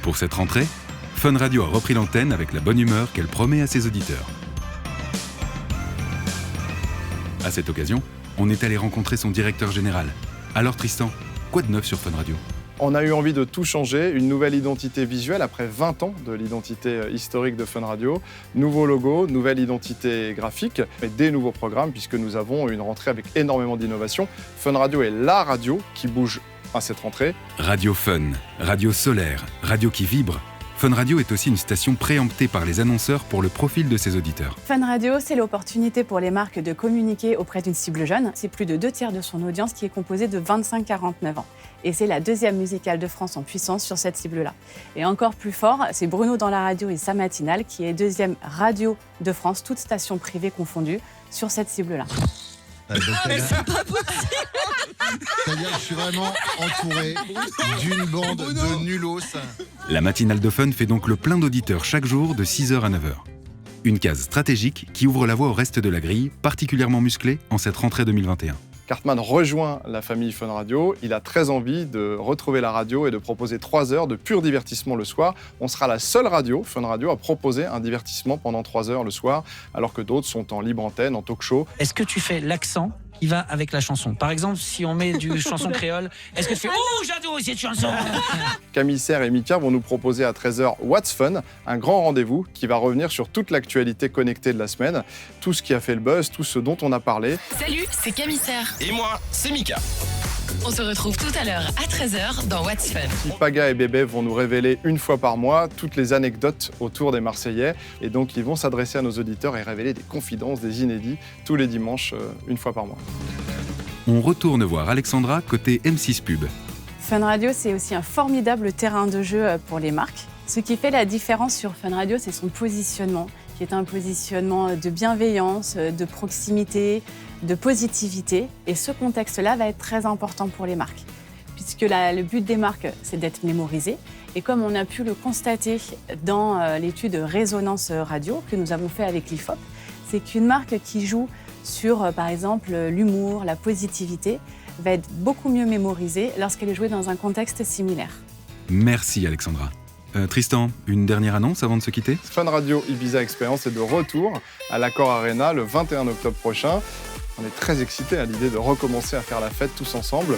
Pour cette rentrée, Fun Radio a repris l'antenne avec la bonne humeur qu'elle promet à ses auditeurs. À cette occasion, on est allé rencontrer son directeur général. Alors Tristan, quoi de neuf sur Fun Radio ? On a eu envie de tout changer, une nouvelle identité visuelle après 20 ans de l'identité historique de Fun Radio. Nouveau logo, nouvelle identité graphique et des nouveaux programmes puisque nous avons une rentrée avec énormément d'innovation. Fun Radio est la radio qui bouge à cette rentrée. Radio Fun, radio solaire, radio qui vibre. Fun Radio est aussi une station préemptée par les annonceurs pour le profil de ses auditeurs. Fun Radio, c'est l'opportunité pour les marques de communiquer auprès d'une cible jeune. C'est plus de 2/3 de son audience qui est composée de 25-49 ans. Et c'est la deuxième musicale de France en puissance sur cette cible-là. Et encore plus fort, c'est Bruno dans la radio et sa matinale qui est deuxième radio de France, toutes stations privées confondues, sur cette cible-là. Mais c'est pas possible. C'est-à-dire que je suis vraiment entouré d'une bande de nullos. La matinale de Fun fait donc le plein d'auditeurs chaque jour de 6h à 9h. Une case stratégique qui ouvre la voie au reste de la grille, particulièrement musclée en cette rentrée 2021. Cartman rejoint la famille Fun Radio. Il a très envie de retrouver la radio et de proposer 3 heures de pur divertissement le soir. On sera la seule radio, Fun Radio, à proposer un divertissement pendant 3 heures le soir, alors que d'autres sont en libre antenne, en talk show. Est-ce que tu fais l'accent qui va avec la chanson ? Par exemple, si on met du chanson créole, est-ce que tu fais « Oh, j'adore cette chanson !» Camille Serre et Mika vont nous proposer à 13h What's Fun, un grand rendez-vous qui va revenir sur toute l'actualité connectée de la semaine, tout ce qui a fait le buzz, tout ce dont on a parlé. Salut, c'est Camille Serre. Et moi, c'est Mika. On se retrouve tout à l'heure à 13h dans What's Fun. Paga et Bébé vont nous révéler une fois par mois toutes les anecdotes autour des Marseillais. Et donc, ils vont s'adresser à nos auditeurs et révéler des confidences, des inédits, tous les dimanches, une fois par mois. On retourne voir Alexandra côté M6 Pub. Fun Radio, c'est aussi un formidable terrain de jeu pour les marques. Ce qui fait la différence sur Fun Radio, c'est son positionnement, qui est un positionnement de bienveillance, de proximité, de positivité. Et ce contexte-là va être très important pour les marques, puisque le but des marques, c'est d'être mémorisé. Et comme on a pu le constater dans l'étude Résonance Radio que nous avons fait avec l'IFOP, c'est qu'une marque qui joue sur, par exemple, l'humour, la positivité, va être beaucoup mieux mémorisée lorsqu'elle est jouée dans un contexte similaire. Merci Alexandra. Tristan, une dernière annonce avant de se quitter ? Fun Radio Ibiza Experience est de retour à l'Accor Arena le 21 octobre prochain. On est très excités à l'idée de recommencer à faire la fête tous ensemble.